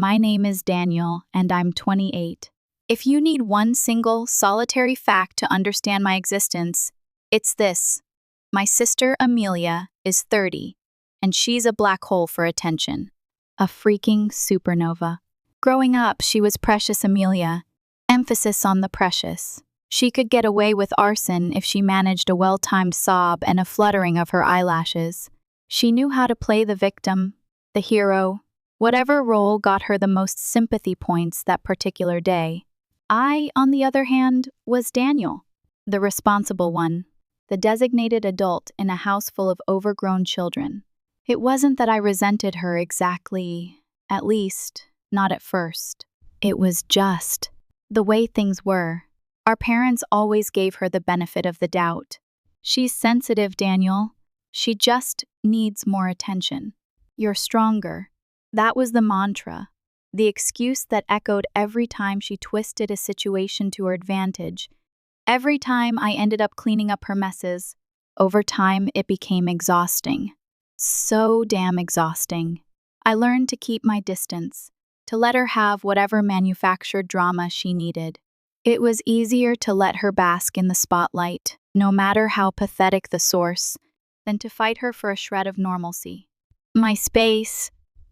My name is Daniel, and I'm 28. If you need one single, solitary fact to understand my existence, it's this. My sister Amelia is 30, and she's a black hole for attention. A freaking supernova. Growing up, she was Precious Amelia. Emphasis on the precious. She could get away with arson if she managed a well-timed sob and a fluttering of her eyelashes. She knew how to play the victim, the hero, whatever role got her the most sympathy points that particular day. I, on the other hand, was Daniel, the responsible one, the designated adult in a house full of overgrown children. It wasn't that I resented her exactly, at least, not at first. It was just the way things were. Our parents always gave her the benefit of the doubt. She's sensitive, Daniel. She just needs more attention. You're stronger. That was the mantra, the excuse that echoed every time she twisted a situation to her advantage. Every time I ended up cleaning up her messes, over time it became exhausting. So damn exhausting. I learned to keep my distance, to let her have whatever manufactured drama she needed. It was easier to let her bask in the spotlight, no matter how pathetic the source, than to fight her for a shred of normalcy. My space,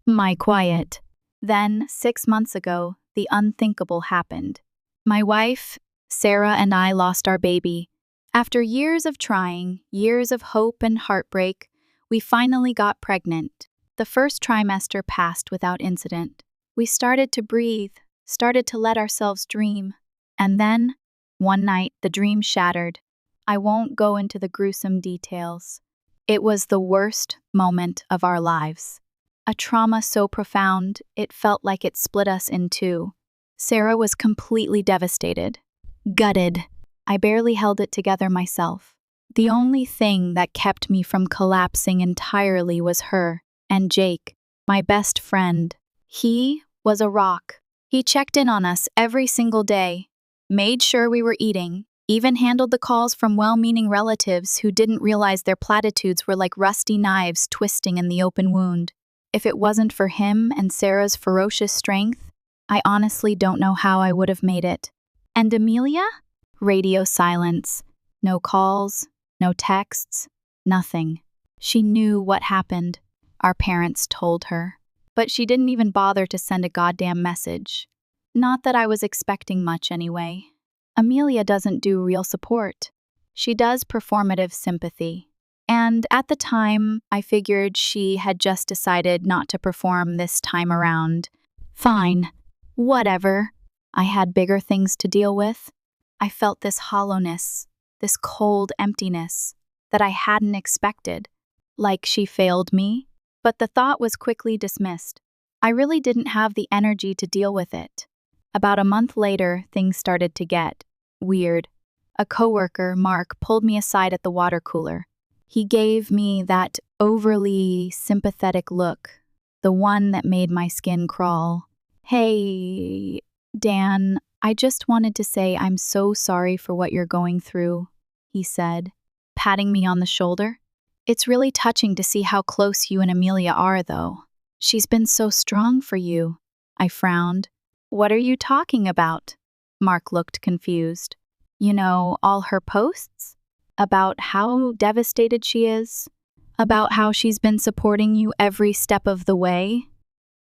my quiet. Then, 6 months ago, the unthinkable happened. My wife, Sarah, and I lost our baby. After years of trying, years of hope and heartbreak, we finally got pregnant. The first trimester passed without incident. We started to breathe, started to let ourselves dream. And then, one night, the dream shattered. I won't go into the gruesome details. It was the worst moment of our lives. A trauma so profound, it felt like it split us in two. Sarah was completely devastated, gutted. I barely held it together myself. The only thing that kept me from collapsing entirely was her and Jake, my best friend. He was a rock. He checked in on us every single day, made sure we were eating, even handled the calls from well-meaning relatives who didn't realize their platitudes were like rusty knives twisting in the open wound. If it wasn't for him and Sarah's ferocious strength, I honestly don't know how I would have made it. And Amelia? Radio silence. No calls, no texts, nothing. She knew what happened. Our parents told her. But she didn't even bother to send a goddamn message. Not that I was expecting much anyway. Amelia doesn't do real support. She does performative sympathy. And at the time, I figured she had just decided not to perform this time around. Fine. Whatever. I had bigger things to deal with. I felt this hollowness, this cold emptiness that I hadn't expected. Like she failed me. But the thought was quickly dismissed. I really didn't have the energy to deal with it. About a month later, things started to get weird. A coworker, Mark, pulled me aside at the water cooler. He gave me that overly sympathetic look, the one that made my skin crawl. Hey, Dan, I just wanted to say I'm so sorry for what you're going through, he said, patting me on the shoulder. It's really touching to see how close you and Amelia are, though. She's been so strong for you. I frowned. What are you talking about? Mark looked confused. You know, all her posts? About how devastated she is? About how she's been supporting you every step of the way?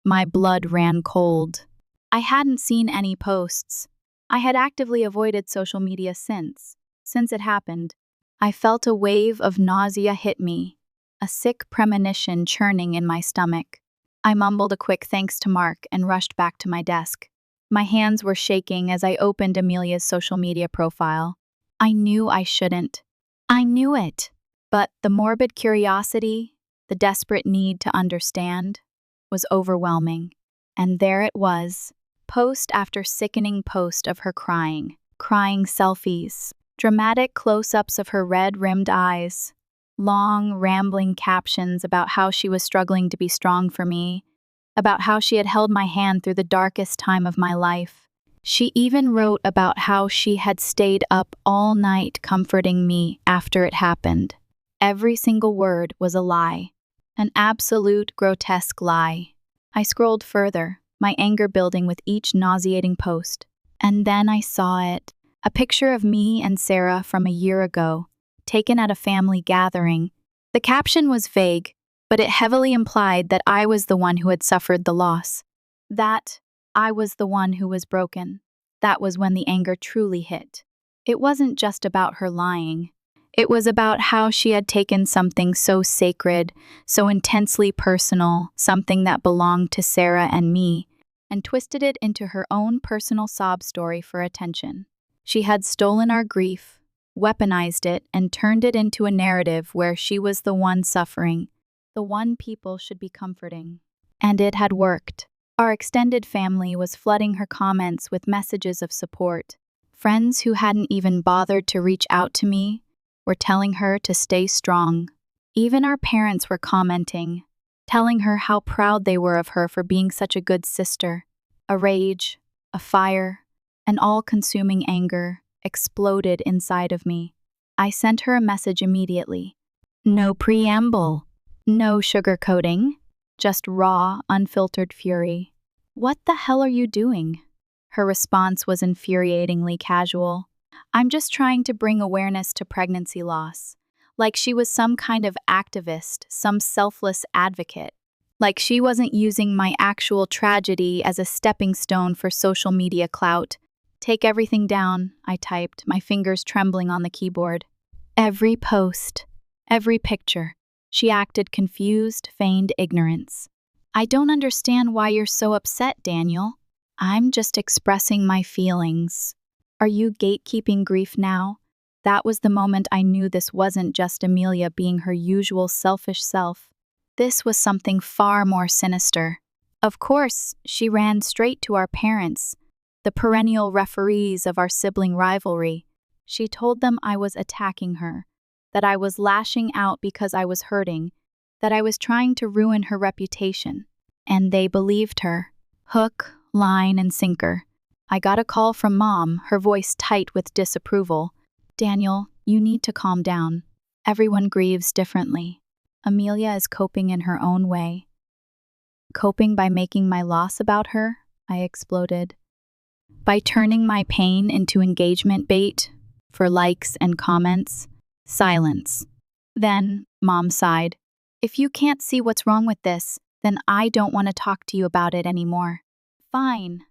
My blood ran cold. I hadn't seen any posts. I had actively avoided social media since it happened. I felt a wave of nausea hit me, a sick premonition churning in my stomach. I mumbled a quick thanks to Mark and rushed back to my desk. My hands were shaking as I opened Amelia's social media profile. I knew I shouldn't. I knew it. But the morbid curiosity, the desperate need to understand, was overwhelming. And there it was, post after sickening post of her crying selfies. Dramatic close-ups of her red-rimmed eyes, long, rambling captions about how she was struggling to be strong for me, about how she had held my hand through the darkest time of my life. She even wrote about how she had stayed up all night comforting me after it happened. Every single word was a lie, an absolute grotesque lie. I scrolled further, my anger building with each nauseating post. And then I saw it. A picture of me and Sarah from a year ago, taken at a family gathering. The caption was vague, but it heavily implied that I was the one who had suffered the loss. That I was the one who was broken. That was when the anger truly hit. It wasn't just about her lying. It was about how she had taken something so sacred, so intensely personal, something that belonged to Sarah and me, and twisted it into her own personal sob story for attention. She had stolen our grief, weaponized it, and turned it into a narrative where she was the one suffering, the one people should be comforting. And it had worked. Our extended family was flooding her comments with messages of support. Friends who hadn't even bothered to reach out to me were telling her to stay strong. Even our parents were commenting, telling her how proud they were of her for being such a good sister. A rage, a fire, an all-consuming anger exploded inside of me. I sent her a message immediately. No preamble, no sugarcoating, just raw, unfiltered fury. What the hell are you doing? Her response was infuriatingly casual. I'm just trying to bring awareness to pregnancy loss. Like she was some kind of activist, some selfless advocate. Like she wasn't using my actual tragedy as a stepping stone for social media clout. Take everything down, I typed, my fingers trembling on the keyboard. Every post, every picture. She acted confused, feigned ignorance. I don't understand why you're so upset, Daniel. I'm just expressing my feelings. Are you gatekeeping grief now? That was the moment I knew this wasn't just Amelia being her usual selfish self. This was something far more sinister. Of course, she ran straight to our parents, the perennial referees of our sibling rivalry. She told them I was attacking her, that I was lashing out because I was hurting, that I was trying to ruin her reputation. And they believed her. Hook, line, and sinker. I got a call from Mom, her voice tight with disapproval. Daniel, you need to calm down. Everyone grieves differently. Amelia is coping in her own way. Coping by making my loss about her? I exploded. By turning my pain into engagement bait for likes and comments? Silence. Then, Mom sighed. If you can't see what's wrong with this, then I don't want to talk to you about it anymore. Fine,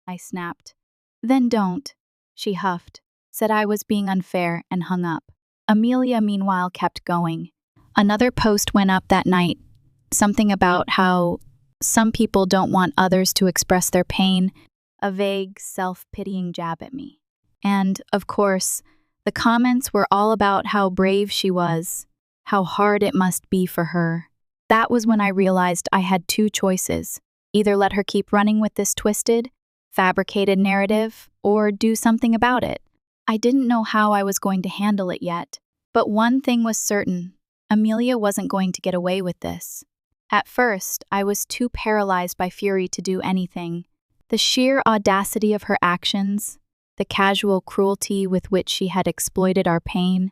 I snapped. Then don't, she huffed, said I was being unfair, and hung up. Amelia, meanwhile, kept going. Another post went up that night, something about how some people don't want others to express their pain, a vague, self-pitying jab at me. And, of course, the comments were all about how brave she was, how hard it must be for her. That was when I realized I had two choices. Either let her keep running with this twisted, fabricated narrative, or do something about it. I didn't know how I was going to handle it yet, but one thing was certain. Amelia wasn't going to get away with this. At first, I was too paralyzed by fury to do anything. The sheer audacity of her actions, the casual cruelty with which she had exploited our pain,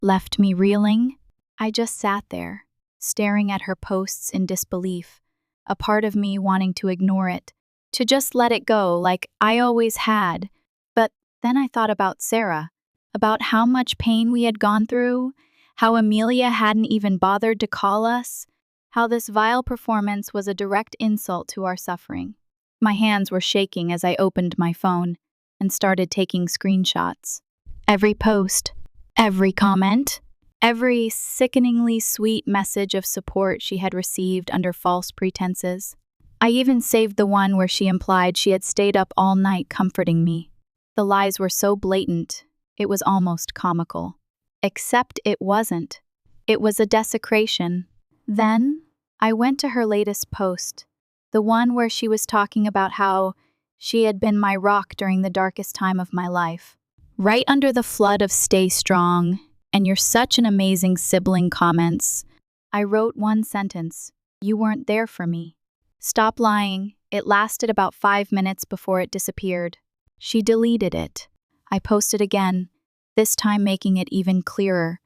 left me reeling. I just sat there, staring at her posts in disbelief, a part of me wanting to ignore it, to just let it go like I always had. But then I thought about Sarah, about how much pain we had gone through, how Amelia hadn't even bothered to call us, how this vile performance was a direct insult to our suffering. My hands were shaking as I opened my phone and started taking screenshots. Every post, every comment, every sickeningly sweet message of support she had received under false pretenses. I even saved the one where she implied she had stayed up all night comforting me. The lies were so blatant, it was almost comical. Except it wasn't. It was a desecration. Then, I went to her latest post, the one where she was talking about how she had been my rock during the darkest time of my life. Right under the flood of "Stay strong" and "You're such an amazing sibling" comments, I wrote one sentence: "You weren't there for me." Stop lying. It lasted about 5 minutes before it disappeared. She deleted it. I posted again, this time making it even clearer.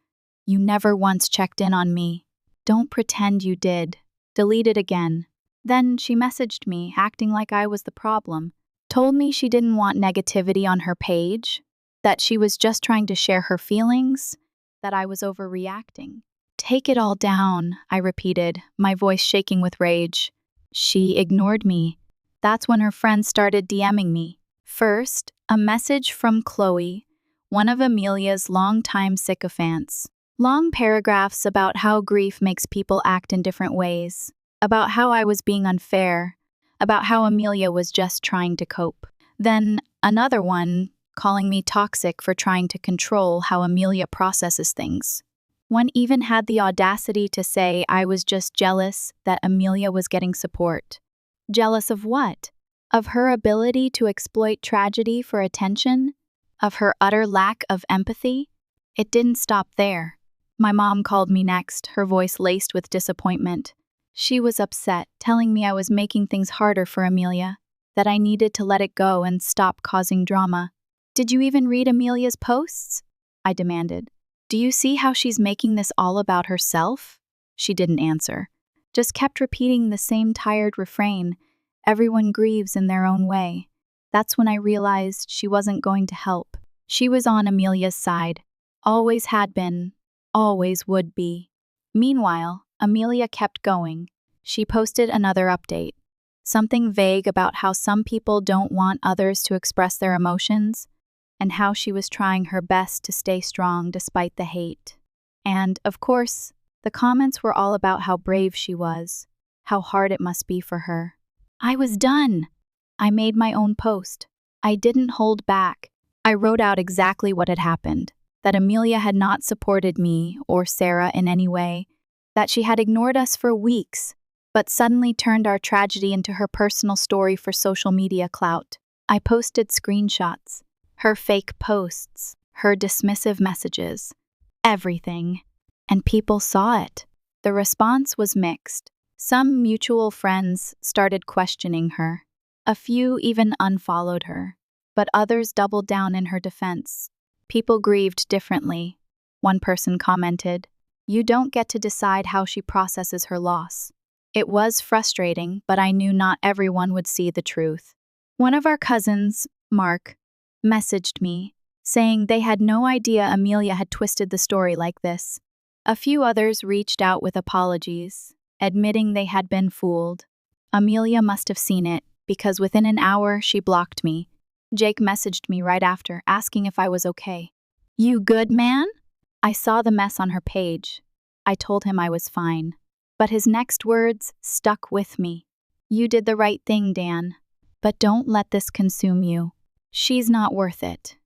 "You never once checked in on me. Don't pretend you did." Delete it again. Then she messaged me, acting like I was the problem. Told me she didn't want negativity on her page, that she was just trying to share her feelings, that I was overreacting. Take it all down, I repeated, my voice shaking with rage. She ignored me. That's when her friends started DMing me. First, a message from Chloe, one of Amelia's longtime sycophants. Long paragraphs about how grief makes people act in different ways, about how I was being unfair, about how Amelia was just trying to cope. Then another one calling me toxic for trying to control how Amelia processes things. One even had the audacity to say I was just jealous that Amelia was getting support. Jealous of what? Of her ability to exploit tragedy for attention? Of her utter lack of empathy? It didn't stop there. My mom called me next, her voice laced with disappointment. She was upset, telling me I was making things harder for Amelia, that I needed to let it go and stop causing drama. Did you even read Amelia's posts? I demanded. Do you see how she's making this all about herself? She didn't answer, just kept repeating the same tired refrain. Everyone grieves in their own way. That's when I realized she wasn't going to help. She was on Amelia's side. Always had been. Always would be. Meanwhile, Amelia kept going. She posted another update. Something vague about how some people don't want others to express their emotions, and how she was trying her best to stay strong despite the hate. And, of course, the comments were all about how brave she was, how hard it must be for her. I was done. I made my own post. I didn't hold back. I wrote out exactly what had happened, that Amelia had not supported me or Sarah in any way, that she had ignored us for weeks, but suddenly turned our tragedy into her personal story for social media clout. I posted screenshots, her fake posts, her dismissive messages, everything. And people saw it. The response was mixed. Some mutual friends started questioning her. A few even unfollowed her, but others doubled down in her defense. People grieved differently. One person commented, "You don't get to decide how she processes her loss." It was frustrating, but I knew not everyone would see the truth. One of our cousins, Mark, messaged me, saying they had no idea Amelia had twisted the story like this. A few others reached out with apologies, admitting they had been fooled. Amelia must have seen it, because within an hour she blocked me. Jake messaged me right after, asking if I was okay. "You good, man?" I saw the mess on her page. I told him I was fine. But his next words stuck with me. "You did the right thing, Dan. But don't let this consume you. She's not worth it."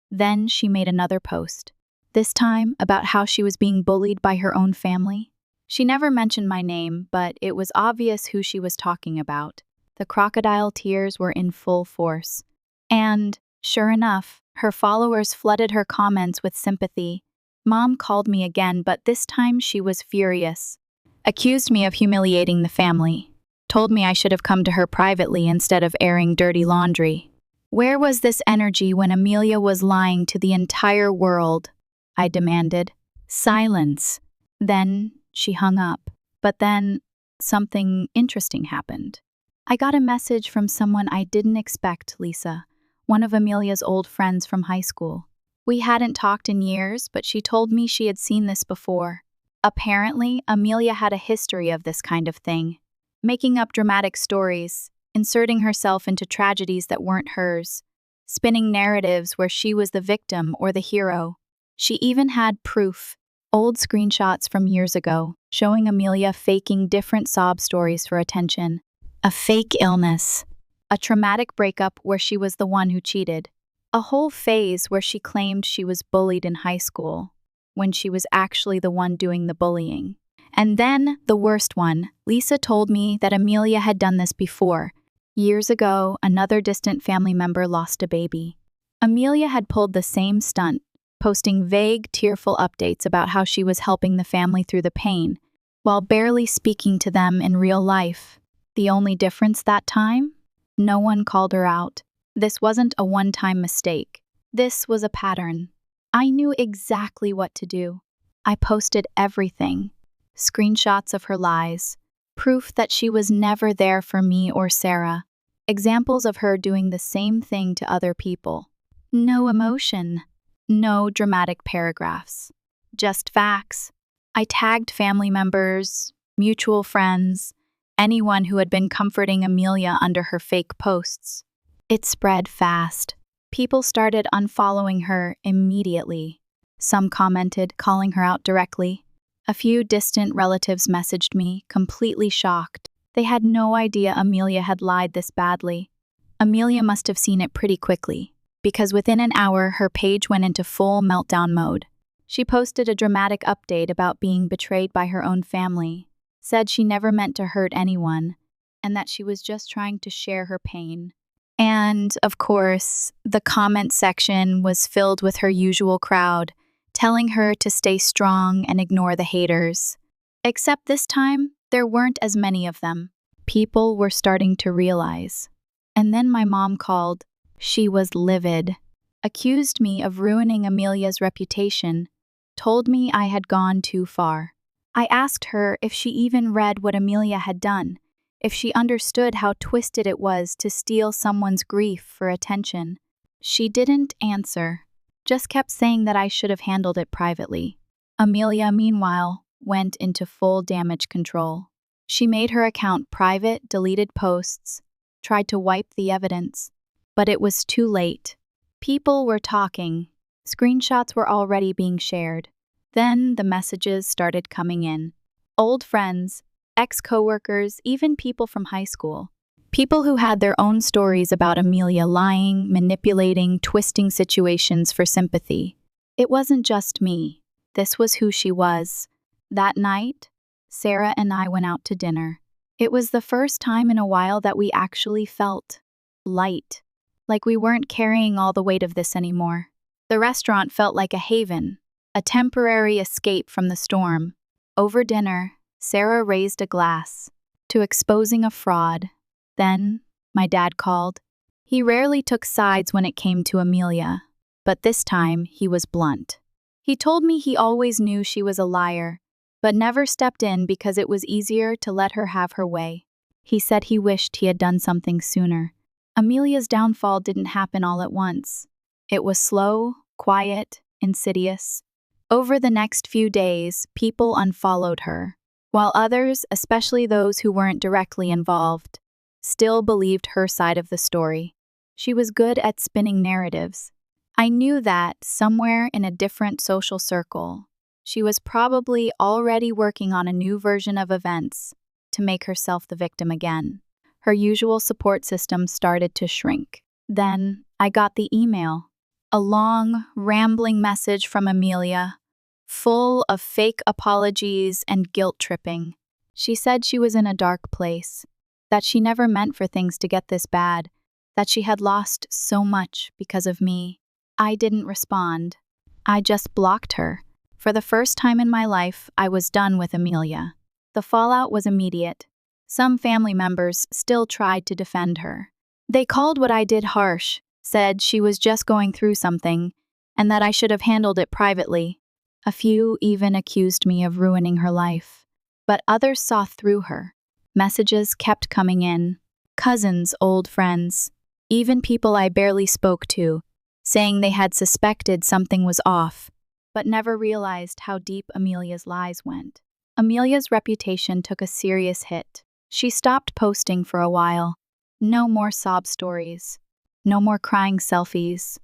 Then she made another post, this time about how she was being bullied by her own family. She never mentioned my name, but it was obvious who she was talking about. The crocodile tears were in full force. And, sure enough, her followers flooded her comments with sympathy. Mom called me again, but this time she was furious. Accused me of humiliating the family. Told me I should have come to her privately instead of airing dirty laundry. Where was this energy when Amelia was lying to the entire world? I demanded. Silence. Then she hung up. But then something interesting happened. I got a message from someone I didn't expect, Lisa, one of Amelia's old friends from high school. We hadn't talked in years, but she told me she had seen this before. Apparently, Amelia had a history of this kind of thing, making up dramatic stories, inserting herself into tragedies that weren't hers, spinning narratives where she was the victim or the hero. She even had proof, old screenshots from years ago, showing Amelia faking different sob stories for attention. A fake illness, a traumatic breakup where she was the one who cheated, a whole phase where she claimed she was bullied in high school, when she was actually the one doing the bullying. And then, the worst one, Lisa told me that Amelia had done this before. Years ago, another distant family member lost a baby. Amelia had pulled the same stunt, posting vague, tearful updates about how she was helping the family through the pain, while barely speaking to them in real life. The only difference that time? No one called her out. This wasn't a one-time mistake. This was a pattern. I knew exactly what to do. I posted everything. Screenshots of her lies, Proof that she was never there for me or Sarah. Examples of her doing the same thing to other people. No emotion. No dramatic paragraphs. Just facts. I tagged family members, mutual friends, anyone who had been comforting Amelia under her fake posts. It spread fast. People started unfollowing her immediately. Some commented, calling her out directly. A few distant relatives messaged me, completely shocked. They had no idea Amelia had lied this badly. Amelia must have seen it pretty quickly, because within an hour her page went into full meltdown mode. She posted a dramatic update about being betrayed by her own family, said she never meant to hurt anyone, and that she was just trying to share her pain. And, of course, the comment section was filled with her usual crowd, telling her to stay strong and ignore the haters. Except this time, there weren't as many of them. People were starting to realize. And then my mom called. She was livid, accused me of ruining Amelia's reputation, told me I had gone too far. I asked her if she even read what Amelia had done, if she understood how twisted it was to steal someone's grief for attention. She didn't answer, just kept saying that I should have handled it privately. Amelia, meanwhile, went into full damage control. She made her account private, deleted posts, tried to wipe the evidence. But it was too late. People were talking. Screenshots were already being shared. Then the messages started coming in. Old friends, ex-coworkers, even people from high school. People who had their own stories about Amelia lying, manipulating, twisting situations for sympathy. It wasn't just me. This was who she was. That night, Sarah and I went out to dinner. It was the first time in a while that we actually felt light, like we weren't carrying all the weight of this anymore. The restaurant felt like a haven, a temporary escape from the storm. Over dinner, Sarah raised a glass to exposing a fraud. Then, my dad called. He rarely took sides when it came to Amelia, but this time he was blunt. He told me he always knew she was a liar, but never stepped in because it was easier to let her have her way. He said he wished he had done something sooner. Amelia's downfall didn't happen all at once. It was slow, quiet, insidious. Over the next few days, people unfollowed her, while others, especially those who weren't directly involved, still believed her side of the story. She was good at spinning narratives. I knew that, somewhere in a different social circle, she was probably already working on a new version of events to make herself the victim again. Her usual support system started to shrink. Then I got the email. A long, rambling message from Amelia, full of fake apologies and guilt-tripping. She said she was in a dark place, that she never meant for things to get this bad, that she had lost so much because of me. I didn't respond. I just blocked her. For the first time in my life, I was done with Amelia. The fallout was immediate. Some family members still tried to defend her. They called what I did harsh, said she was just going through something, and that I should have handled it privately. A few even accused me of ruining her life. But others saw through her. Messages kept coming in. Cousins, old friends, even people I barely spoke to, saying they had suspected something was off, but never realized how deep Amelia's lies went. Amelia's reputation took a serious hit. She stopped posting for a while. No more sob stories. No more crying selfies.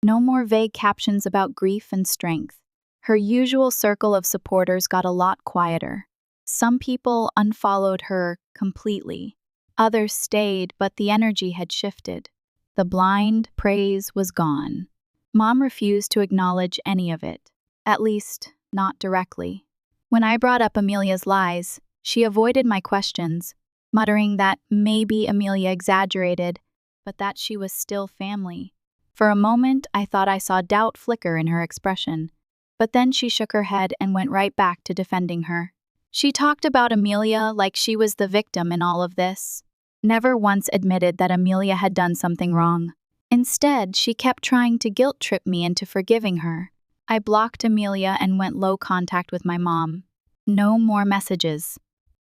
No more vague captions about grief and strength. Her usual circle of supporters got a lot quieter. Some people unfollowed her completely. Others stayed, but the energy had shifted. The blind praise was gone. Mom refused to acknowledge any of it. At least, not directly. When I brought up Amelia's lies, she avoided my questions, muttering that maybe Amelia exaggerated, but that she was still family. For a moment, I thought I saw doubt flicker in her expression, but then she shook her head and went right back to defending her. She talked about Amelia like she was the victim in all of this, never once admitted that Amelia had done something wrong. Instead, she kept trying to guilt-trip me into forgiving her. I blocked Amelia and went low contact with my mom. No more messages.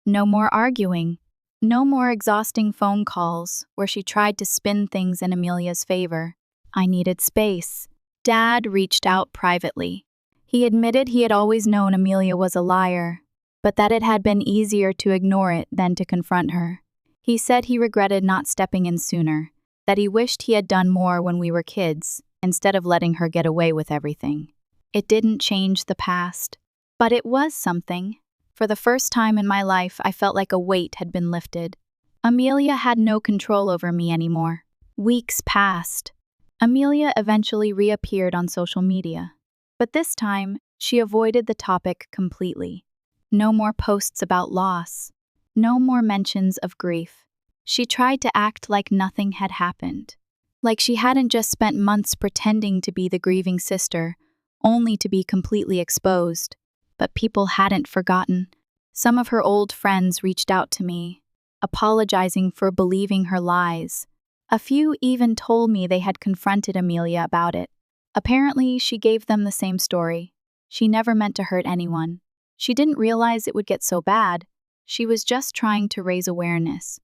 No more arguing. No more exhausting phone calls where she tried to spin things in Amelia's favor. I needed space. Dad reached out privately. He admitted he had always known Amelia was a liar, but that it had been easier to ignore it than to confront her. He said he regretted not stepping in sooner, that he wished he had done more when we were kids, instead of letting her get away with everything. It didn't change the past, but it was something. For the first time in my life, I felt like a weight had been lifted. Amelia had no control over me anymore. Weeks passed. Amelia eventually reappeared on social media. But this time, she avoided the topic completely. No more posts about loss. No more mentions of grief. She tried to act like nothing had happened. Like she hadn't just spent months pretending to be the grieving sister, only to be completely exposed. But people hadn't forgotten. Some of her old friends reached out to me, apologizing for believing her lies. A few even told me they had confronted Amelia about it. Apparently, she gave them the same story. She never meant to hurt anyone. She didn't realize it would get so bad. She was just trying to raise awareness.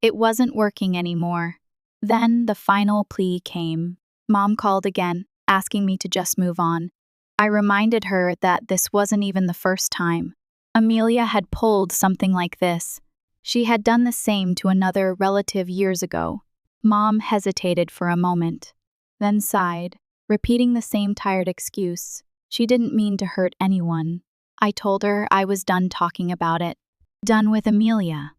It wasn't working anymore. Then the final plea came. Mom called again, asking me to just move on. I reminded her that this wasn't even the first time. Amelia had pulled something like this. She had done the same to another relative years ago. Mom hesitated for a moment, then sighed, repeating the same tired excuse. She didn't mean to hurt anyone. I told her I was done talking about it. Done with Amelia.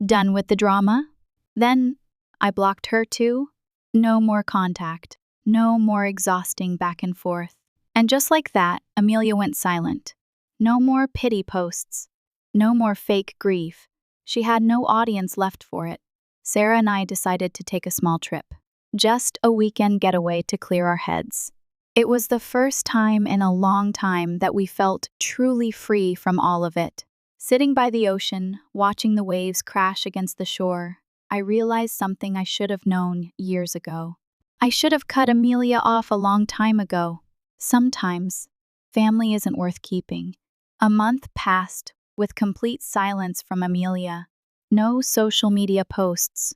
Done with the drama. Then I blocked her too. No more contact. No more exhausting back and forth. And just like that, Amelia went silent. No more pity posts. No more fake grief. She had no audience left for it. Sarah and I decided to take a small trip. Just a weekend getaway to clear our heads. It was the first time in a long time that we felt truly free from all of it. Sitting by the ocean, watching the waves crash against the shore, I realized something I should have known years ago. I should have cut Amelia off a long time ago. Sometimes, family isn't worth keeping. A month passed with complete silence from Amelia. No social media posts.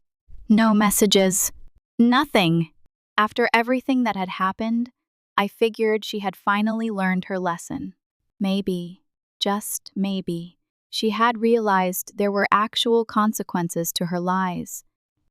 No messages. Nothing. After everything that had happened, I figured she had finally learned her lesson. Maybe, just maybe, she had realized there were actual consequences to her lies.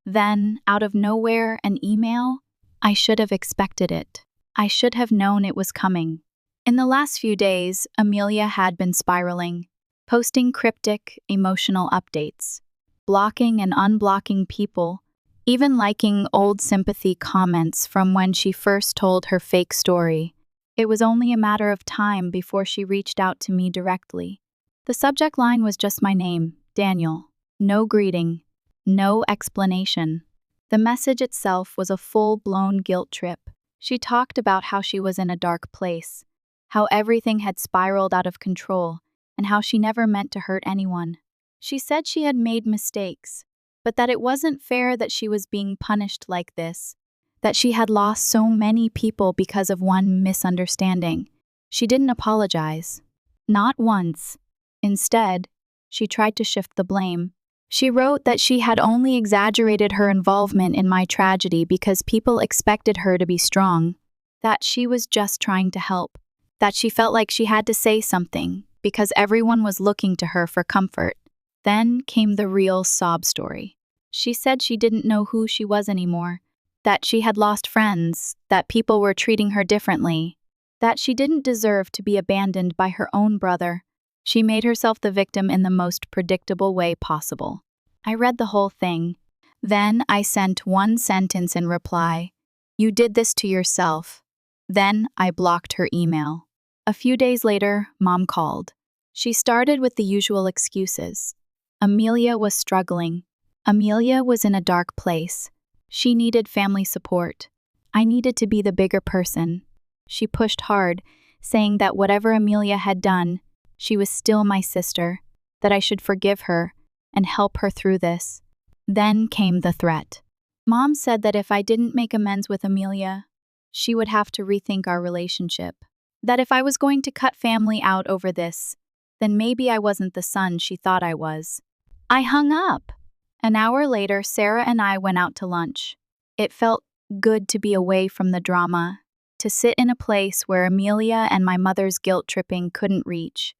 Then, out of nowhere, an email? I should have expected it. I should have known it was coming. In the last few days, Amelia had been spiraling, posting cryptic, emotional updates, blocking and unblocking people, even liking old sympathy comments from when she first told her fake story. It was only a matter of time before she reached out to me directly. The subject line was just my name, Daniel. No greeting, no explanation. The message itself was a full-blown guilt trip. She talked about how she was in a dark place, how everything had spiraled out of control, and how she never meant to hurt anyone. She said she had made mistakes, but that it wasn't fair that she was being punished like this, that she had lost so many people because of one misunderstanding. She didn't apologize. Not once. Instead, she tried to shift the blame. She wrote that she had only exaggerated her involvement in my tragedy because people expected her to be strong, that she was just trying to help, that she felt like she had to say something because everyone was looking to her for comfort. Then came the real sob story. She said she didn't know who she was anymore, that she had lost friends, that people were treating her differently, that she didn't deserve to be abandoned by her own brother. She made herself the victim in the most predictable way possible. I read the whole thing. Then I sent one sentence in reply. You did this to yourself. Then I blocked her email. A few days later, Mom called. She started with the usual excuses. Amelia was struggling. Amelia was in a dark place. She needed family support. I needed to be the bigger person. She pushed hard, saying that whatever Amelia had done, she was still my sister, that I should forgive her and help her through this. Then came the threat. Mom said that if I didn't make amends with Amelia, she would have to rethink our relationship. That if I was going to cut family out over this, then maybe I wasn't the son she thought I was. I hung up. An hour later, Sarah and I went out to lunch. It felt good to be away from the drama, to sit in a place where Amelia and my mother's guilt tripping couldn't reach.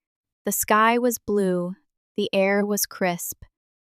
The sky was blue, the air was crisp,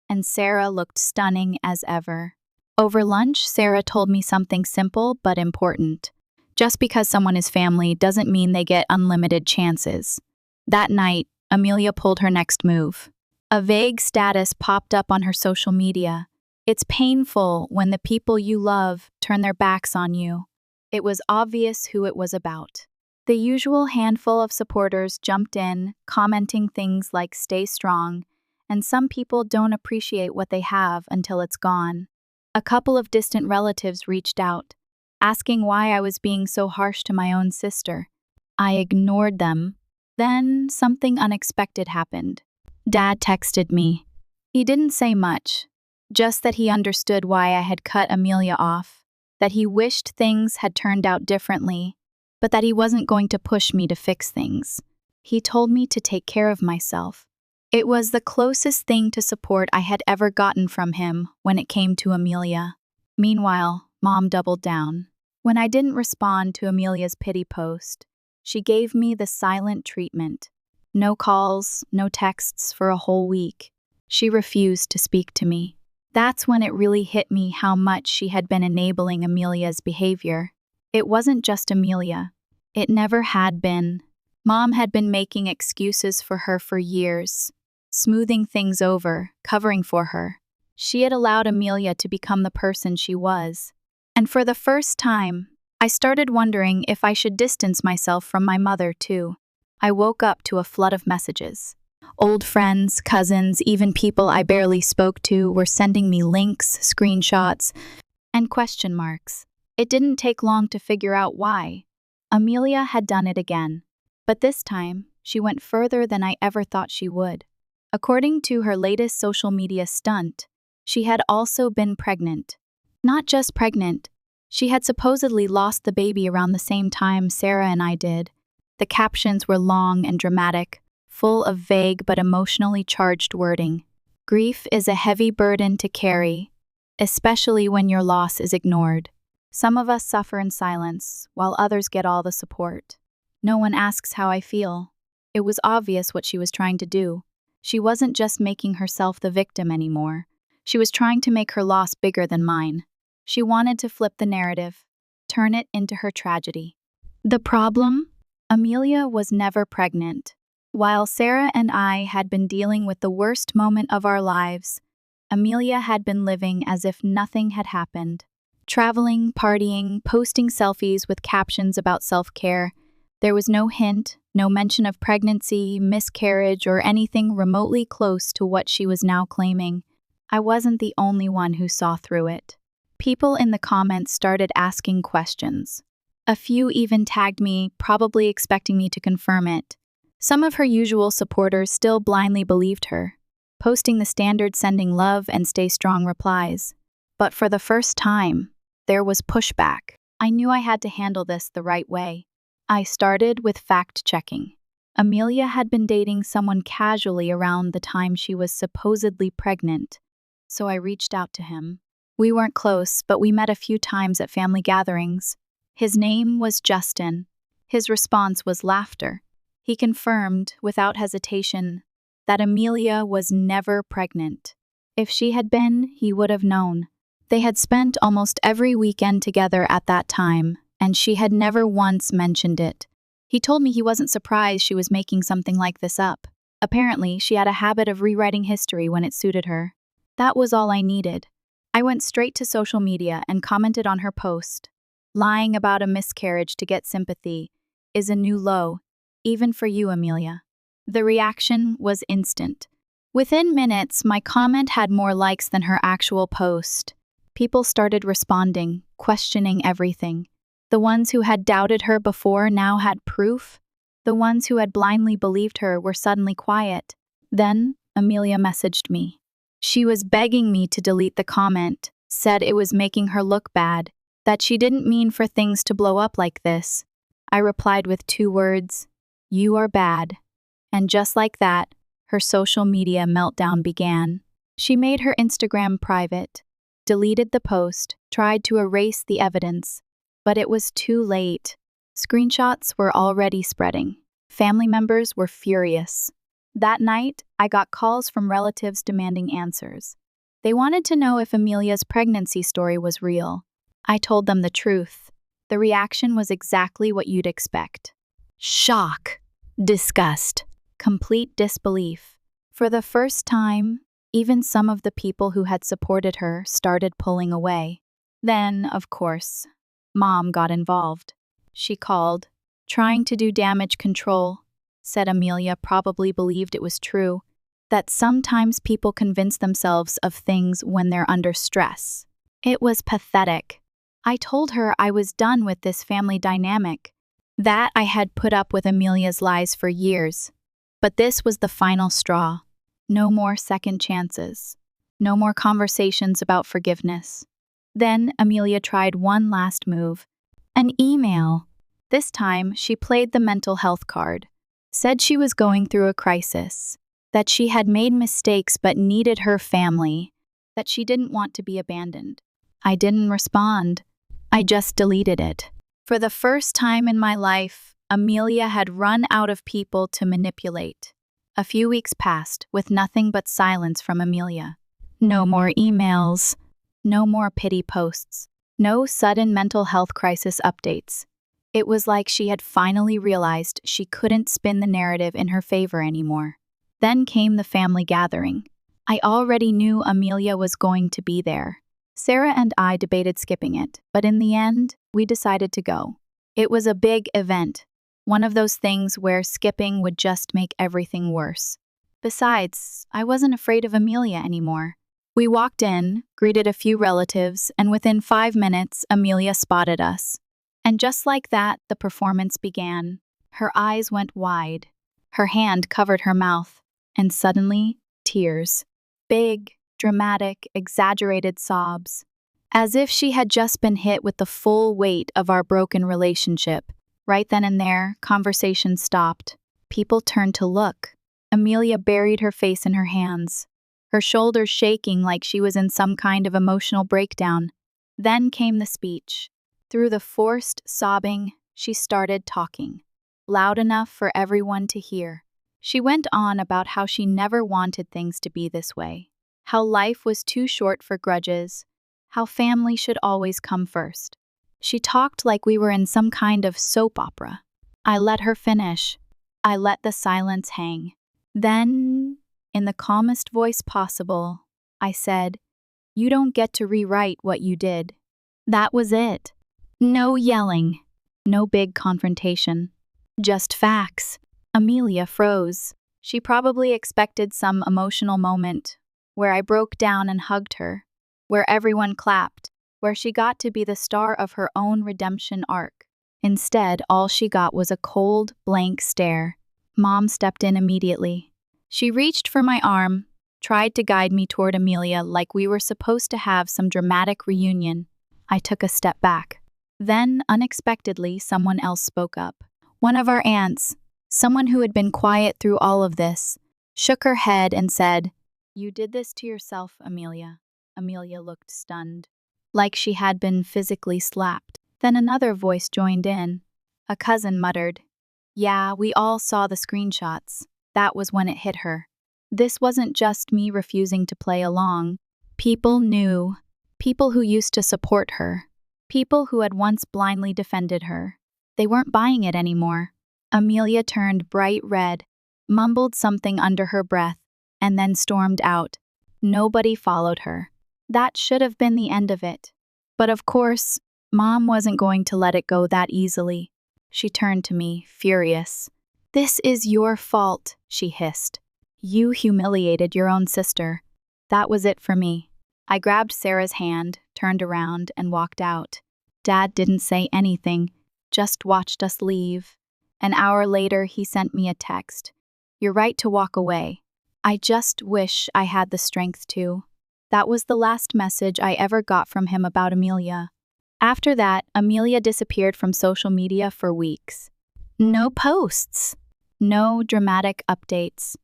and Sarah looked stunning as ever. Over lunch, Sarah told me something simple but important. Just because someone is family doesn't mean they get unlimited chances. That night, Amelia pulled her next move. A vague status popped up on her social media. It's painful when the people you love turn their backs on you. It was obvious who it was about. The usual handful of supporters jumped in, commenting things like "stay strong," and some people don't appreciate what they have until it's gone. A couple of distant relatives reached out, asking why I was being so harsh to my own sister. I ignored them. Then something unexpected happened. Dad texted me. He didn't say much, just that he understood why I had cut Amelia off, that he wished things had turned out differently, but that he wasn't going to push me to fix things. He told me to take care of myself. It was the closest thing to support I had ever gotten from him when it came to Amelia. Meanwhile, Mom doubled down. When I didn't respond to Amelia's pity post, she gave me the silent treatment. No calls, no texts for a whole week. She refused to speak to me. That's when it really hit me how much she had been enabling Amelia's behavior. It wasn't just Amelia. It never had been. Mom had been making excuses for her for years, smoothing things over, covering for her. She had allowed Amelia to become the person she was. And for the first time, I started wondering if I should distance myself from my mother too. I woke up to a flood of messages. Old friends, cousins, even people I barely spoke to were sending me links, screenshots, and question marks. It didn't take long to figure out why. Amelia had done it again. But this time, she went further than I ever thought she would. According to her latest social media stunt, she had also been pregnant. Not just pregnant, she had supposedly lost the baby around the same time Sarah and I did. The captions were long and dramatic, full of vague but emotionally charged wording. Grief is a heavy burden to carry, especially when your loss is ignored. Some of us suffer in silence, while others get all the support. No one asks how I feel. It was obvious what she was trying to do. She wasn't just making herself the victim anymore. She was trying to make her loss bigger than mine. She wanted to flip the narrative, turn it into her tragedy. The problem? Amelia was never pregnant. While Sarah and I had been dealing with the worst moment of our lives, Amelia had been living as if nothing had happened. Traveling, partying, posting selfies with captions about self-care. There was no hint, no mention of pregnancy, miscarriage, or anything remotely close to what she was now claiming. I wasn't the only one who saw through it. People in the comments started asking questions. A few even tagged me, probably expecting me to confirm it. Some of her usual supporters still blindly believed her, posting the standard sending love and stay strong replies. But for the first time, there was pushback. I knew I had to handle this the right way. I started with fact-checking. Amelia had been dating someone casually around the time she was supposedly pregnant, so I reached out to him. We weren't close, but we met a few times at family gatherings. His name was Justin. His response was laughter. He confirmed, without hesitation, that Amelia was never pregnant. If she had been, he would have known. They had spent almost every weekend together at that time, and she had never once mentioned it. He told me he wasn't surprised she was making something like this up. Apparently, she had a habit of rewriting history when it suited her. That was all I needed. I went straight to social media and commented on her post. Lying about a miscarriage to get sympathy is a new low, even for you, Amelia. The reaction was instant. Within minutes, my comment had more likes than her actual post. People started responding, questioning everything. The ones who had doubted her before now had proof. The ones who had blindly believed her were suddenly quiet. Then, Amelia messaged me. She was begging me to delete the comment, said it was making her look bad, that she didn't mean for things to blow up like this. I replied with 2 words, "You are bad." And just like that, her social media meltdown began. She made her Instagram private, deleted the post, tried to erase the evidence, but it was too late. Screenshots were already spreading. Family members were furious. That night, I got calls from relatives demanding answers. They wanted to know if Amelia's pregnancy story was real. I told them the truth. The reaction was exactly what you'd expect. Shock, disgust, complete disbelief. For the first time, even some of the people who had supported her started pulling away. Then, of course, Mom got involved. She called, trying to do damage control. Said Amelia probably believed it was true, that sometimes people convince themselves of things when they're under stress. It was pathetic. I told her I was done with this family dynamic, that I had put up with Amelia's lies for years. But this was the final straw. No more second chances. No more conversations about forgiveness. Then Amelia tried one last move, an email. This time, she played the mental health card. Said she was going through a crisis, that she had made mistakes but needed her family, that she didn't want to be abandoned. I didn't respond. I just deleted it. For the first time in my life, Amelia had run out of people to manipulate. A few weeks passed with nothing but silence from Amelia. No more emails, no more pity posts, no sudden mental health crisis updates. It was like she had finally realized she couldn't spin the narrative in her favor anymore. Then came the family gathering. I already knew Amelia was going to be there. Sarah and I debated skipping it, but in the end, we decided to go. It was a big event, one of those things where skipping would just make everything worse. Besides, I wasn't afraid of Amelia anymore. We walked in, greeted a few relatives, and within 5 minutes, Amelia spotted us. And just like that, the performance began. Her eyes went wide. Her hand covered her mouth. And suddenly, tears. Big, dramatic, exaggerated sobs. As if she had just been hit with the full weight of our broken relationship. Right then and there, conversation stopped. People turned to look. Amelia buried her face in her hands, her shoulders shaking like she was in some kind of emotional breakdown. Then came the speech. Through the forced sobbing, she started talking, loud enough for everyone to hear. She went on about how she never wanted things to be this way, how life was too short for grudges, how family should always come first. She talked like we were in some kind of soap opera. I let her finish. I let the silence hang. Then, in the calmest voice possible, I said, "You don't get to rewrite what you did." That was it. No yelling, no big confrontation, just facts. Amelia froze. She probably expected some emotional moment, where I broke down and hugged her, where everyone clapped, where she got to be the star of her own redemption arc. Instead, all she got was a cold, blank stare. Mom stepped in immediately. She reached for my arm, tried to guide me toward Amelia like we were supposed to have some dramatic reunion. I took a step back. Then, unexpectedly, someone else spoke up. One of our aunts, someone who had been quiet through all of this, shook her head and said, "You did this to yourself, Amelia." Amelia looked stunned, like she had been physically slapped. Then another voice joined in. A cousin muttered, "Yeah, we all saw the screenshots." That was when it hit her. This wasn't just me refusing to play along. People knew. People who used to support her. People who had once blindly defended her. They weren't buying it anymore. Amelia turned bright red, mumbled something under her breath, and then stormed out. Nobody followed her. That should have been the end of it. But of course, Mom wasn't going to let it go that easily. She turned to me, furious. "This is your fault," she hissed. "You humiliated your own sister." That was it for me. I grabbed Sarah's hand, turned around, and walked out. Dad didn't say anything, just watched us leave. An hour later, he sent me a text. "You're right to walk away. I just wish I had the strength to." That was the last message I ever got from him about Amelia. After that, Amelia disappeared from social media for weeks. No posts. No dramatic updates.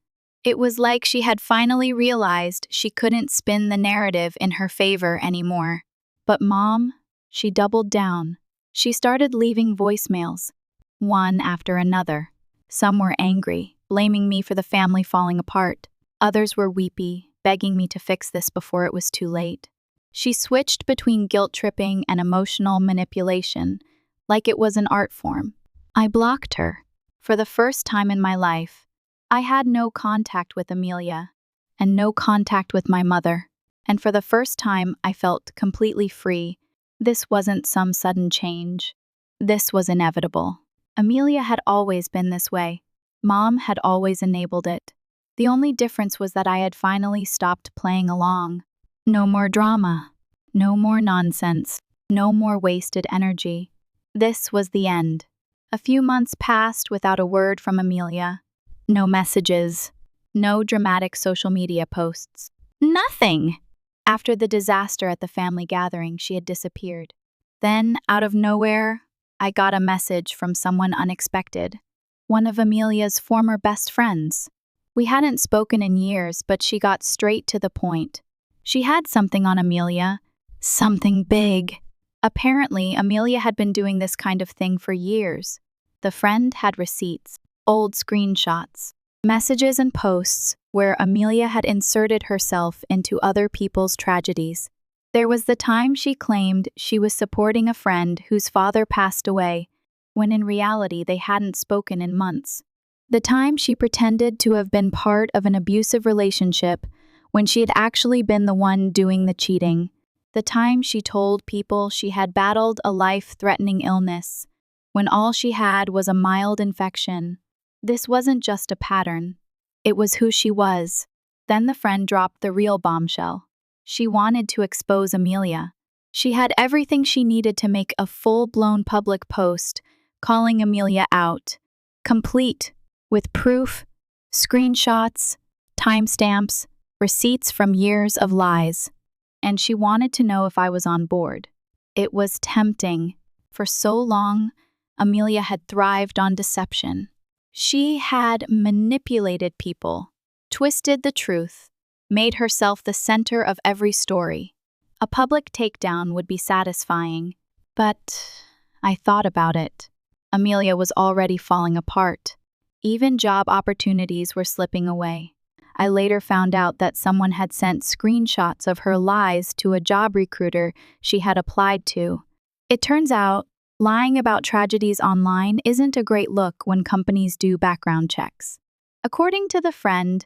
It was like she had finally realized she couldn't spin the narrative in her favor anymore. But Mom, she doubled down. She started leaving voicemails, one after another. Some were angry, blaming me for the family falling apart. Others were weepy, begging me to fix this before it was too late. She switched between guilt-tripping and emotional manipulation, like it was an art form. I blocked her. For the first time in my life, I had no contact with Amelia, and no contact with my mother. And for the first time, I felt completely free. This wasn't some sudden change. This was inevitable. Amelia had always been this way. Mom had always enabled it. The only difference was that I had finally stopped playing along. No more drama. No more nonsense. No more wasted energy. This was the end. A few months passed without a word from Amelia. No messages. No dramatic social media posts. Nothing! After the disaster at the family gathering, she had disappeared. Then, out of nowhere, I got a message from someone unexpected. One of Amelia's former best friends. We hadn't spoken in years, but she got straight to the point. She had something on Amelia. Something big. Apparently, Amelia had been doing this kind of thing for years. The friend had receipts, old screenshots, messages and posts where Amelia had inserted herself into other people's tragedies. There was the time she claimed she was supporting a friend whose father passed away, when in reality they hadn't spoken in months. The time she pretended to have been part of an abusive relationship when she had actually been the one doing the cheating. The time she told people she had battled a life-threatening illness, when all she had was a mild infection. This wasn't just a pattern. It was who she was. Then the friend dropped the real bombshell. She wanted to expose Amelia. She had everything she needed to make a full-blown public post, calling Amelia out. Complete, with proof, screenshots, timestamps, receipts from years of lies. And she wanted to know if I was on board. It was tempting. For so long, Amelia had thrived on deception. She had manipulated people, twisted the truth, made herself the center of every story. A public takedown would be satisfying, but I thought about it. Amelia was already falling apart. Even job opportunities were slipping away. I later found out that someone had sent screenshots of her lies to a job recruiter she had applied to. It turns out, lying about tragedies online isn't a great look when companies do background checks. According to the friend,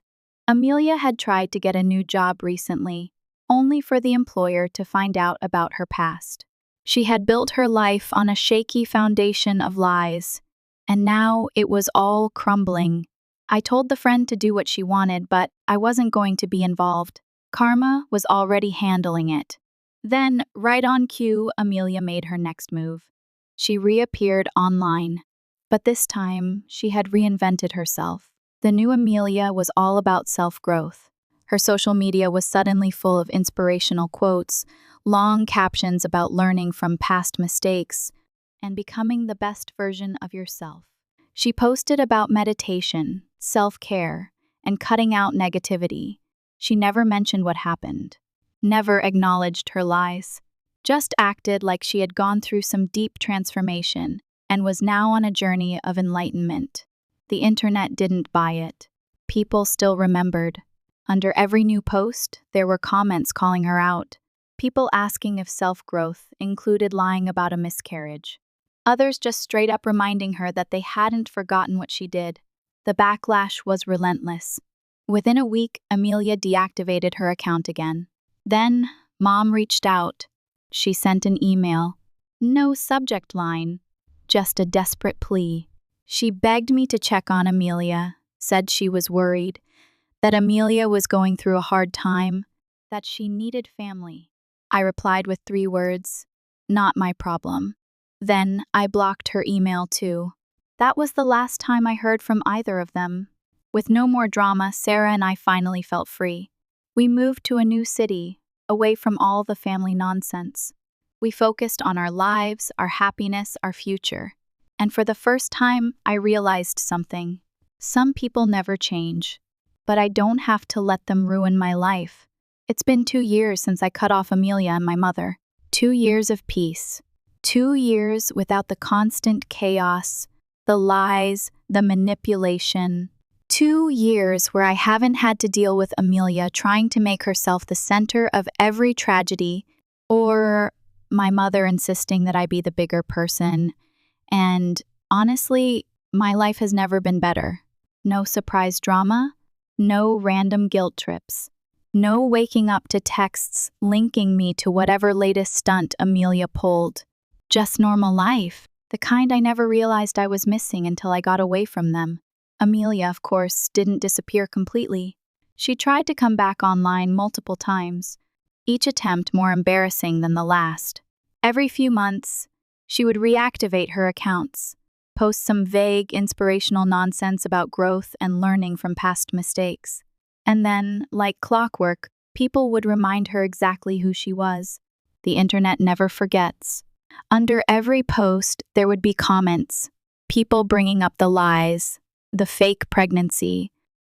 Amelia had tried to get a new job recently, only for the employer to find out about her past. She had built her life on a shaky foundation of lies, and now it was all crumbling. I told the friend to do what she wanted, but I wasn't going to be involved. Karma was already handling it. Then, right on cue, Amelia made her next move. She reappeared online, but this time she had reinvented herself. The new Amelia was all about self-growth. Her social media was suddenly full of inspirational quotes, long captions about learning from past mistakes, and becoming the best version of yourself. She posted about meditation, self-care, and cutting out negativity. She never mentioned what happened, never acknowledged her lies, just acted like she had gone through some deep transformation and was now on a journey of enlightenment. The internet didn't buy it. People still remembered. Under every new post, there were comments calling her out. People asking if self-growth included lying about a miscarriage. Others just straight up reminding her that they hadn't forgotten what she did. The backlash was relentless. Within a week, Amelia deactivated her account again. Then, Mom reached out. She sent an email. No subject line, just a desperate plea. She begged me to check on Amelia, said she was worried, that Amelia was going through a hard time, that she needed family. I replied with 3 words, "Not my problem." Then I blocked her email too. That was the last time I heard from either of them. With no more drama, Sarah and I finally felt free. We moved to a new city, away from all the family nonsense. We focused on our lives, our happiness, our future. And for the first time, I realized something. Some people never change. but I don't have to let them ruin my life. It's been 2 years since I cut off Amelia and my mother. 2 years of peace. 2 years without the constant chaos, the lies, the manipulation. 2 years where I haven't had to deal with Amelia trying to make herself the center of every tragedy, or my mother insisting that I be the bigger person. And honestly, my life has never been better. No surprise drama, no random guilt trips, no waking up to texts linking me to whatever latest stunt Amelia pulled. Just normal life, the kind I never realized I was missing until I got away from them. Amelia, of course, didn't disappear completely. She tried to come back online multiple times, each attempt more embarrassing than the last. Every few months, she would reactivate her accounts, post some vague, inspirational nonsense about growth and learning from past mistakes. And then, like clockwork, people would remind her exactly who she was. The internet never forgets. Under every post, there would be comments, people bringing up the lies, the fake pregnancy,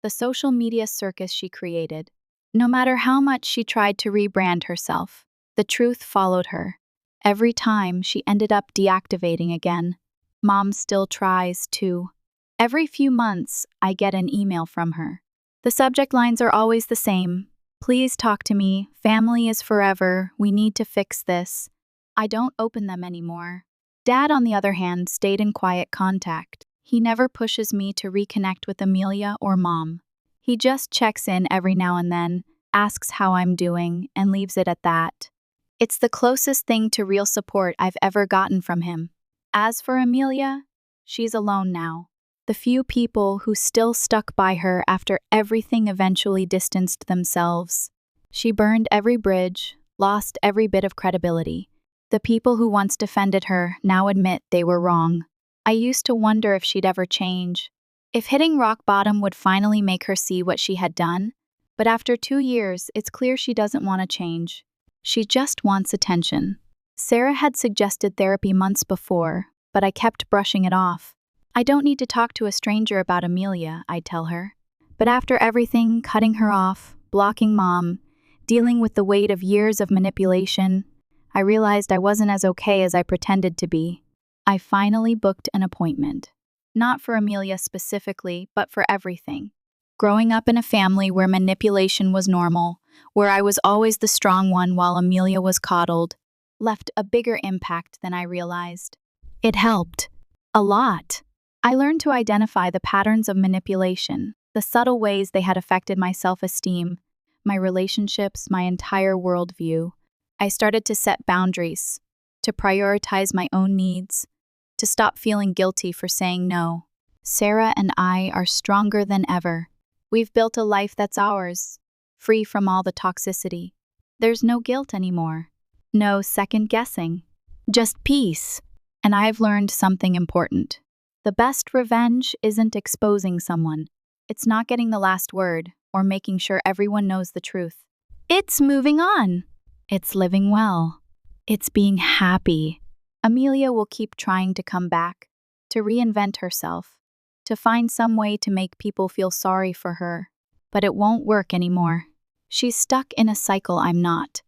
the social media circus she created. No matter how much she tried to rebrand herself, the truth followed her. Every time, she ended up deactivating again. Mom still tries to. Every few months, I get an email from her. The subject lines are always the same. Please talk to me. Family is forever. We need to fix this. I don't open them anymore. Dad, on the other hand, stayed in quiet contact. He never pushes me to reconnect with Amelia or Mom. He just checks in every now and then, asks how I'm doing, and leaves it at that. It's the closest thing to real support I've ever gotten from him. As for Amelia, she's alone now. The few people who still stuck by her after everything eventually distanced themselves. She burned every bridge, lost every bit of credibility. The people who once defended her now admit they were wrong. I used to wonder if she'd ever change, if hitting rock bottom would finally make her see what she had done. But after 2 years, it's clear she doesn't want to change. She just wants attention. Sarah had suggested therapy months before, but I kept brushing it off. I don't need to talk to a stranger about Amelia, I'd tell her. But after everything, cutting her off, blocking Mom, dealing with the weight of years of manipulation, I realized I wasn't as okay as I pretended to be. I finally booked an appointment. Not for Amelia specifically, but for everything. Growing up in a family where manipulation was normal, where I was always the strong one while Amelia was coddled, left a bigger impact than I realized. It helped. A lot. I learned to identify the patterns of manipulation, the subtle ways they had affected my self-esteem, my relationships, my entire worldview. I started to set boundaries, to prioritize my own needs, to stop feeling guilty for saying no. Sarah and I are stronger than ever. We've built a life that's ours, free from all the toxicity. There's no guilt anymore, no second guessing, just peace. And I've learned something important. The best revenge isn't exposing someone. It's not getting the last word or making sure everyone knows the truth. It's moving on. It's living well. It's being happy. Amelia will keep trying to come back, to reinvent herself, to find some way to make people feel sorry for her. But it won't work anymore. She's stuck in a cycle I'm not.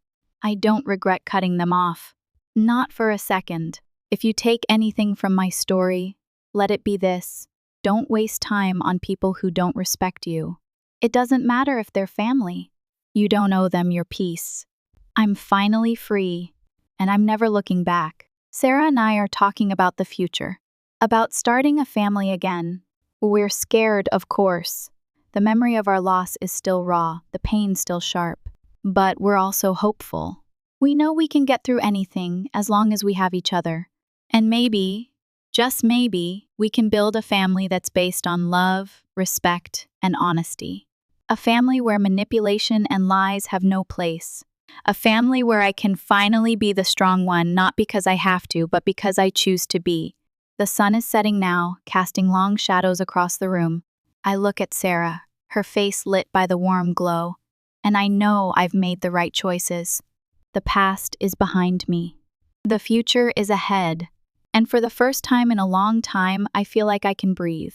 I don't regret cutting them off. Not for a second. If you take anything from my story, let it be this: don't waste time on people who don't respect you. It doesn't matter if they're family. You don't owe them your peace. I'm finally free, and I'm never looking back. Sarah and I are talking about the future, about starting a family again. We're scared, of course. The memory of our loss is still raw, the pain still sharp. But we're also hopeful. We know we can get through anything as long as we have each other. And maybe, just maybe, we can build a family that's based on love, respect, and honesty. A family where manipulation and lies have no place. A family where I can finally be the strong one, not because I have to, but because I choose to be. The sun is setting now, casting long shadows across the room. I look at Sarah, her face lit by the warm glow, and I know I've made the right choices. The past is behind me. The future is ahead. And for the first time in a long time, I feel like I can breathe,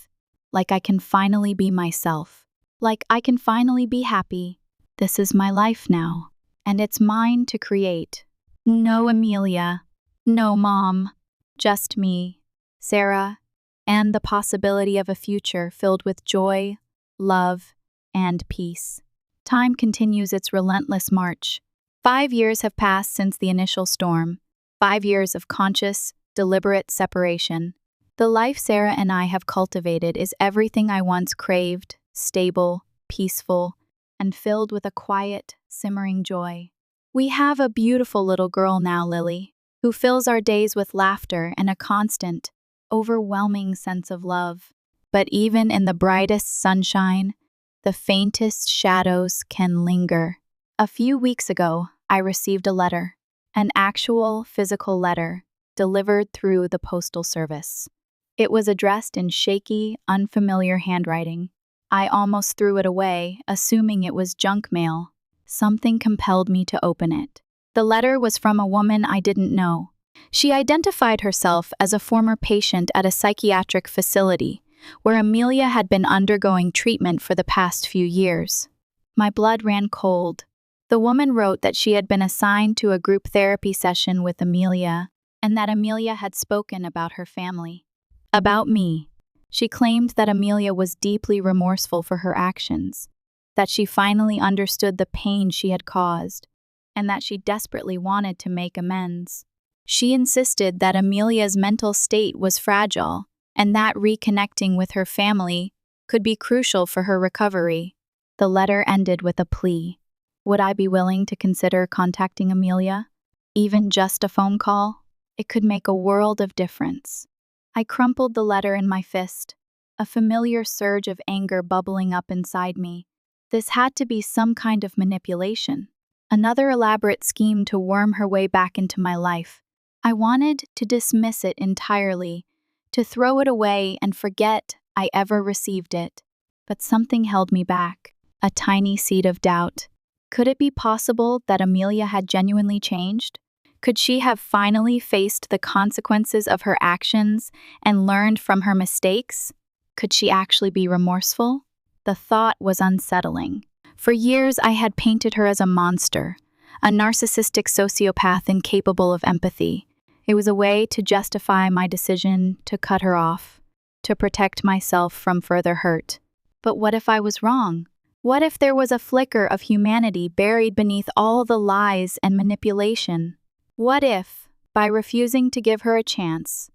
like I can finally be myself, Like I can finally be happy. This is my life now, and it's mine to create. No Amelia, no Mom, just me, Sarah, and the possibility of a future filled with joy, love, and peace. Time continues its relentless march. 5 years have passed since the initial storm. 5 years of conscious, deliberate separation. The life Sarah and I have cultivated is everything I once craved, stable, peaceful, and filled with a quiet, simmering joy. We have a beautiful little girl now, Lily, who fills our days with laughter and a constant, overwhelming sense of love. But even in the brightest sunshine, the faintest shadows can linger. A few weeks ago, I received a letter, an actual physical letter, delivered through the postal service. It was addressed in shaky, unfamiliar handwriting. I almost threw it away, assuming it was junk mail. Something compelled me to open it. The letter was from a woman I didn't know. She identified herself as a former patient at a psychiatric facility, where Amelia had been undergoing treatment for the past few years. My blood ran cold. The woman wrote that she had been assigned to a group therapy session with Amelia, and that Amelia had spoken about her family. About me. She claimed that Amelia was deeply remorseful for her actions, that she finally understood the pain she had caused, and that she desperately wanted to make amends. She insisted that Amelia's mental state was fragile, and that reconnecting with her family could be crucial for her recovery. The letter ended with a plea. Would I be willing to consider contacting Amelia? Even just a phone call? It could make a world of difference. I crumpled the letter in my fist, a familiar surge of anger bubbling up inside me. This had to be some kind of manipulation, another elaborate scheme to worm her way back into my life. I wanted to dismiss it entirely, to throw it away and forget I ever received it. But something held me back, a tiny seed of doubt. Could it be possible that Amelia had genuinely changed? Could she have finally faced the consequences of her actions and learned from her mistakes? Could she actually be remorseful? The thought was unsettling. For years, I had painted her as a monster, a narcissistic sociopath incapable of empathy. It was a way to justify my decision to cut her off, to protect myself from further hurt. But what if I was wrong? What if there was a flicker of humanity buried beneath all the lies and manipulation? What if, by refusing to give her a chance,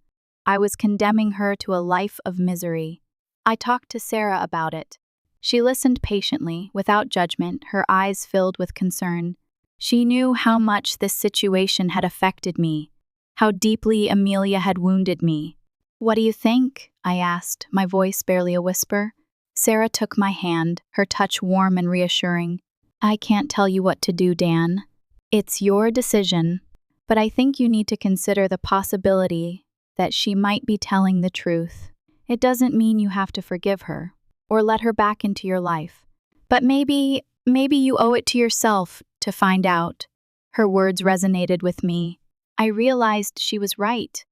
I was condemning her to a life of misery? I talked to Sarah about it. She listened patiently, without judgment, her eyes filled with concern. She knew how much this situation had affected me, how deeply Amelia had wounded me. "What do you think?" I asked, my voice barely a whisper. Sarah took my hand, her touch warm and reassuring. "I can't tell you what to do, Dan. It's your decision. But I think you need to consider the possibility that she might be telling the truth. It doesn't mean you have to forgive her or let her back into your life. But maybe you owe it to yourself to find out." Her words resonated with me. I realized she was right.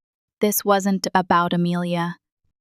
This wasn't about Amelia.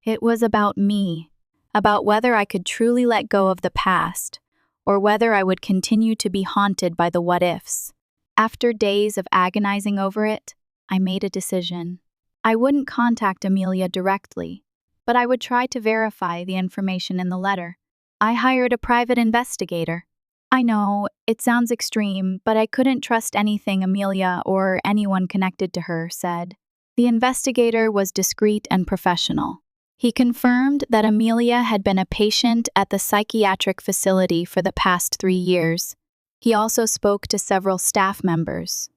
It was about me, about whether I could truly let go of the past or whether I would continue to be haunted by the what-ifs. After days of agonizing over it, I made a decision. I wouldn't contact Amelia directly, but I would try to verify the information in the letter. I hired a private investigator. I know, it sounds extreme, but I couldn't trust anything Amelia or anyone connected to her said. The investigator was discreet and professional. He confirmed that Amelia had been a patient at the psychiatric facility for the past 3 years. He also spoke to several staff members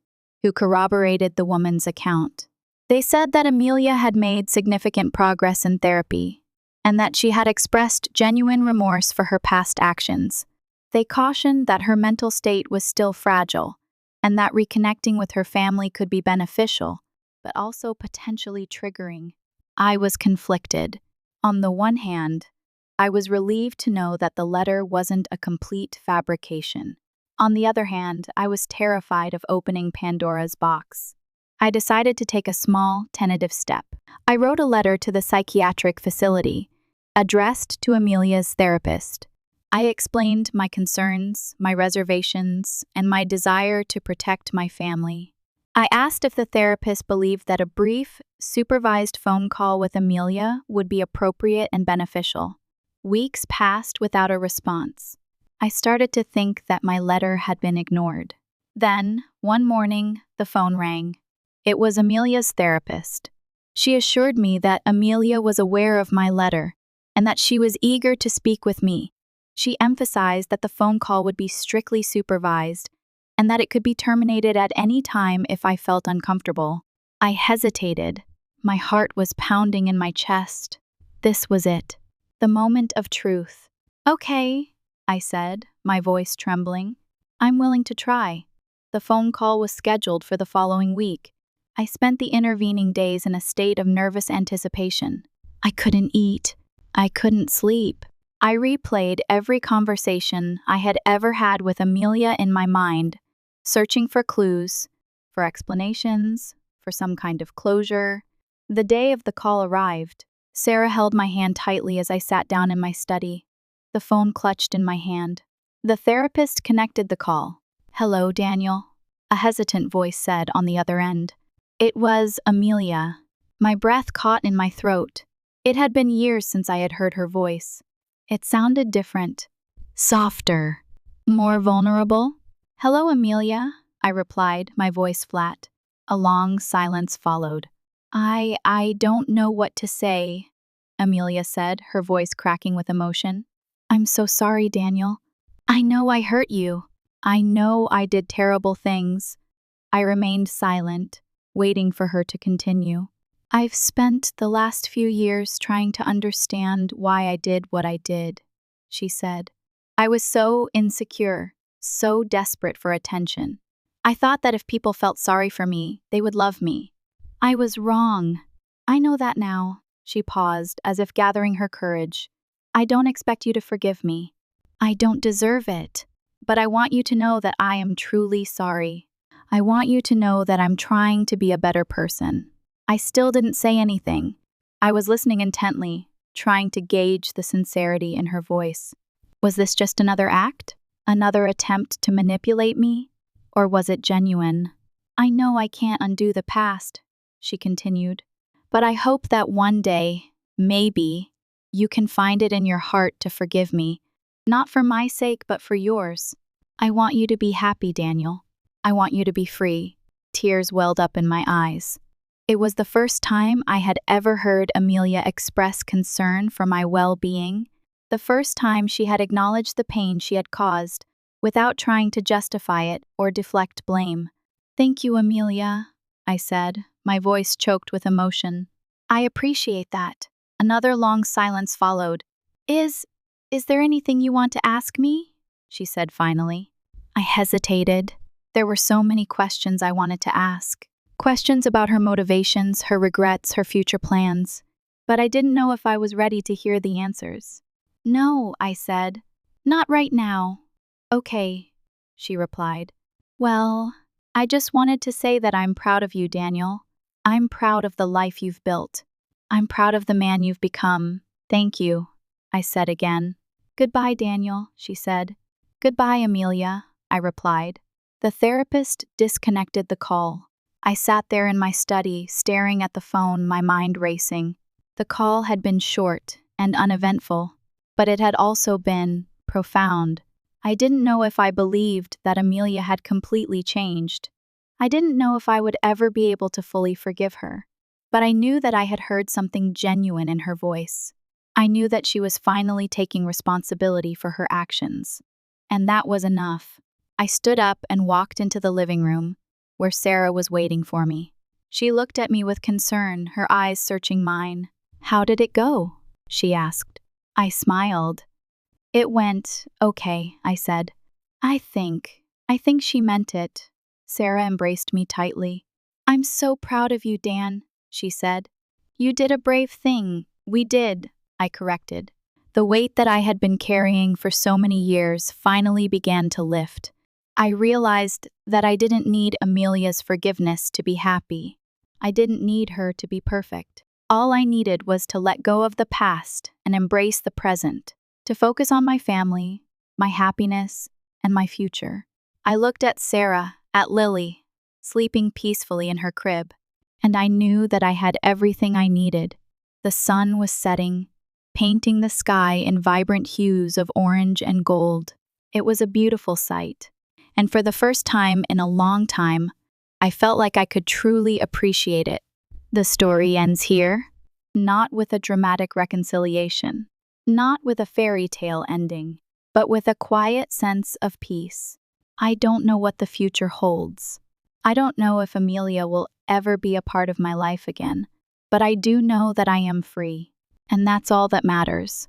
who corroborated the woman's account. They said that Amelia had made significant progress in therapy and that she had expressed genuine remorse for her past actions. They cautioned that her mental state was still fragile and that reconnecting with her family could be beneficial, but also potentially triggering. I was conflicted. On the one hand, I was relieved to know that the letter wasn't a complete fabrication. On the other hand, I was terrified of opening Pandora's box. I decided to take a small, tentative step. I wrote a letter to the psychiatric facility, addressed to Amelia's therapist. I explained my concerns, my reservations, and my desire to protect my family. I asked if the therapist believed that a brief, supervised phone call with Amelia would be appropriate and beneficial. Weeks passed without a response. I started to think that my letter had been ignored. Then, one morning, the phone rang. It was Amelia's therapist. She assured me that Amelia was aware of my letter and that she was eager to speak with me. She emphasized that the phone call would be strictly supervised and that it could be terminated at any time if I felt uncomfortable. I hesitated. My heart was pounding in my chest. This was it. The moment of truth. "Okay," I said, my voice trembling. "I'm willing to try." The phone call was scheduled for the following week. I spent the intervening days in a state of nervous anticipation. I couldn't eat. I couldn't sleep. I replayed every conversation I had ever had with Amelia in my mind, searching for clues, for explanations, for some kind of closure. The day of the call arrived. Sarah held my hand tightly as I sat down in my study. The phone clutched in my hand. The therapist connected the call. "Hello, Daniel," a hesitant voice said on the other end. It was Amelia. My breath caught in my throat. It had been years since I had heard her voice. It sounded different, softer, more vulnerable. "Hello, Amelia," I replied, my voice flat. A long silence followed. I don't know what to say," Amelia said, her voice cracking with emotion. "I'm so sorry, Daniel. I know I hurt you. I know I did terrible things." I remained silent, waiting for her to continue. "I've spent the last few years trying to understand why I did what I did," she said. "I was so insecure, so desperate for attention. I thought that if people felt sorry for me, they would love me. I was wrong. I know that now." She paused, as if gathering her courage. "I don't expect you to forgive me. I don't deserve it. But I want you to know that I am truly sorry. I want you to know that I'm trying to be a better person." I still didn't say anything. I was listening intently, trying to gauge the sincerity in her voice. Was this just another act? Another attempt to manipulate me? Or was it genuine? "I know I can't undo the past," she continued, "but I hope that one day, maybe, you can find it in your heart to forgive me, not for my sake, but for yours. I want you to be happy, Daniel. I want you to be free." Tears welled up in my eyes. It was the first time I had ever heard Amelia express concern for my well-being, the first time she had acknowledged the pain she had caused, without trying to justify it or deflect blame. "Thank you, Amelia," I said, my voice choked with emotion. "I appreciate that." Another long silence followed. Is there anything you want to ask me?" she said finally. I hesitated. There were so many questions I wanted to ask. Questions about her motivations, her regrets, her future plans. But I didn't know if I was ready to hear the answers. "No," I said. "Not right now." "Okay," she replied. "Well, I just wanted to say that I'm proud of you, Daniel. I'm proud of the life you've built. I'm proud of the man you've become. Thank you," I said again. "Goodbye, Daniel," she said. "Goodbye, Amelia," I replied. The therapist disconnected the call. I sat there in my study, staring at the phone, my mind racing. The call had been short and uneventful, but it had also been profound. I didn't know if I believed that Amelia had completely changed. I didn't know if I would ever be able to fully forgive her, but I knew that I had heard something genuine in her voice. I knew that she was finally taking responsibility for her actions. And that was enough. I stood up and walked into the living room, where Sarah was waiting for me. She looked at me with concern, her eyes searching mine. "How did it go?" she asked. I smiled. "It went okay," I said. I think she meant it." Sarah embraced me tightly. "I'm so proud of you, Dan," she said. "You did a brave thing." "We did," I corrected. The weight that I had been carrying for so many years finally began to lift. I realized that I didn't need Amelia's forgiveness to be happy. I didn't need her to be perfect. All I needed was to let go of the past and embrace the present, to focus on my family, my happiness, and my future. I looked at Sarah, at Lily, sleeping peacefully in her crib, and I knew that I had everything I needed. The sun was setting, painting the sky in vibrant hues of orange and gold. It was a beautiful sight, and for the first time in a long time, I felt like I could truly appreciate it. The story ends here, not with a dramatic reconciliation, not with a fairy tale ending, but with a quiet sense of peace. I don't know what the future holds. I don't know if Amelia will ever be a part of my life again, but I do know that I am free, and that's all that matters.